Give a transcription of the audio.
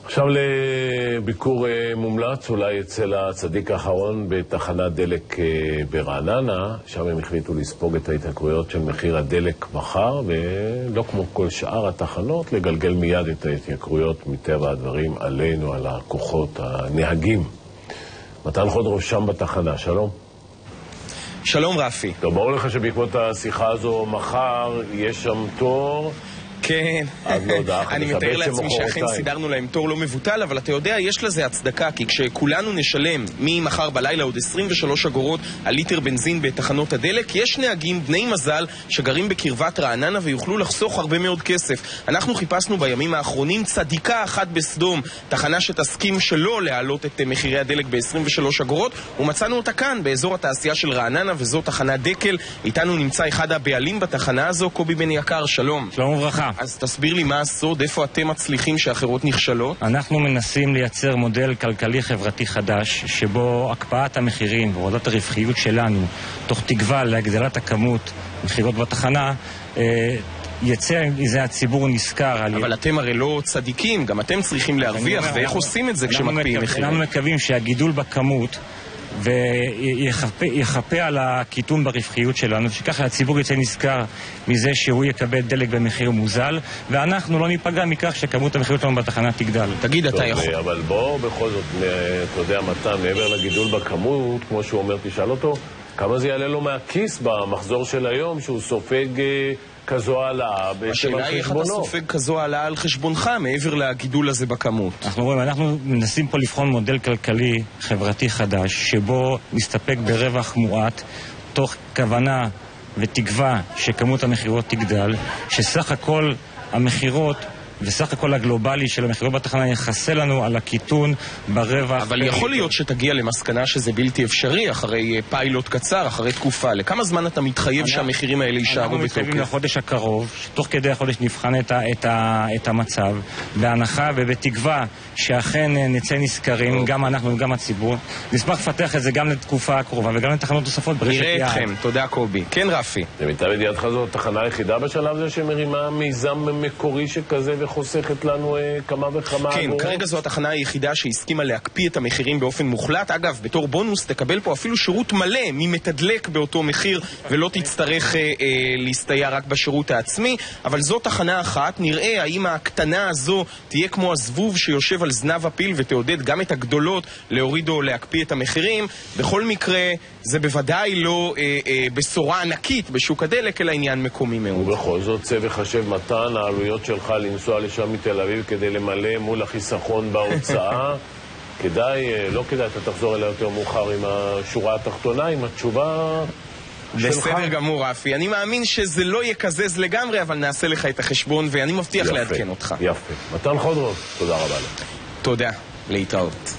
עכשיו לביקור מומלץ, אולי אצל הצדיק האחרון בתחנת דלק ברעננה. שם הם החליטו לספוג את ההתייקרויות של מחיר הדלק מחר, ולא כמו כל שאר התחנות, לגלגל מיד את ההתייקרויות מטבע הדברים עלינו, על הכוחות, הנהגים. מתן חודרוב שם בתחנה, שלום. שלום רפי. טוב, ברור לך שבעקבות השיחה הזו מחר יש שם תור. כן, אני מתאר לעצמי שאכן סידרנו להם תור לא מבוטל, אבל אתה יודע, יש לזה הצדקה, כי כשכולנו נשלם ממחר בלילה עוד 23 אגורות על ליטר בנזין בתחנות הדלק, יש נהגים בני מזל שגרים בקרבת רעננה ויוכלו לחסוך הרבה מאוד כסף. אנחנו חיפשנו בימים האחרונים צדיקה אחת בסדום, תחנה שתסכים שלא להעלות את מחירי הדלק ב-23 אגורות, ומצאנו אותה כאן, באזור התעשייה של רעננה, וזו תחנת דקל. איתנו נמצא אחד הבעלים בתחנה הזו, קובי בן יקר, שלום. שלום וברכה. אז תסביר לי מה הסוד, איפה אתם מצליחים שאחרות נכשלות? אנחנו מנסים לייצר מודל כלכלי חברתי חדש, שבו הקפאת המחירים והורדת הרווחיות שלנו, תוך תקווה להגדלת הכמות מחירות בתחנה, יצא מזה הציבור נזכר. אבל אתם הרי לא צדיקים, גם אתם צריכים להרוויח, ואיך עושים את זה כשמקפיאים מחירים? אנחנו מקווים שהגידול בכמות ויחפה על הקיטון ברווחיות שלנו, שככה הציבור יצא נזכר מזה שהוא יקבל דלק במחיר מוזל, ואנחנו לא ניפגע מכך שכמות המחירות שלנו בתחנה תגדל. תגיד, אתה יכול. אבל בוא בכל זאת, אתה יודע, מתן, מעבר לגידול בכמות, כמו שהוא אומר, תשאל אותו, כמה זה יעלה לו מהכיס במחזור של היום, שהוא סופג כזו העלאה בעצם על חשבונו? השאלה היא איך אתה סופג כזו העלאה על חשבונך מעבר לגידול הזה בכמות. אנחנו מנסים פה לבחון מודל כלכלי חברתי חדש, שבו נסתפק ברווח מועט, תוך כוונה ותקווה שכמות המחירות תגדל, שסך הכל המחירות וסך הכל הגלובלי של המחירות בתחנה יחסה לנו על הקיטון ברווח. אבל יכול להיות שתגיע למסקנה שזה בלתי אפשרי אחרי פיילוט קצר, אחרי תקופה. לכמה זמן אתה מתחייב שהמחירים האלה יישארו בתוקף? אנחנו מתחייבים לחודש הקרוב, תוך כדי החודש נבחן את המצב, בהנחה ובתקווה שאכן נצא נזכרים, גם אנחנו וגם הציבור. נשמח לפתח את זה גם לתקופה הקרובה וגם לתחנות נוספות ברשת יעד. נראה אתכם, תודה קובי. כן רפי. למיטב ידיעתך זו התחנה היחידה בשלב זה שמרימה מיזם מקורי שכזה וחוסכת לנו כמה וכמה כן, אגורות? כרגע זו התחנה היחידה שהסכימה להקפיא את המחירים באופן מוחלט. אגב, בתור בונוס תקבל פה אפילו שירות מלא ממתדלק באותו מחיר, ולא תצטרך להסתייע רק בשירות העצמי. אבל זו תחנה אחת. נראה האם הקטנה הזו תהיה כמו הזבוב שיושב על זנב הפיל ותעודד גם את הגדולות להוריד או להקפיא את המחירים. בכל מקרה, זה בוודאי לא בשורה ענקית בשוק הדלק, אלא עניין מקומי מאוד. ובכל זאת, צא וחשב מתן, העלויות שלך לנסוע לשם מתל אביב כדי למלא מול החיסכון בהוצאה. כדאי, לא כדאי, אתה תחזור אליה יותר מאוחר עם השורה התחתונה, עם התשובה שלך. בסדר גמור, רפי. אני מאמין שזה לא יקזז לגמרי, אבל נעשה לך את החשבון, ואני מבטיח לעדכן אותך. יפה. מתן חודרוב, תודה רבה לך. תודה, להתראות.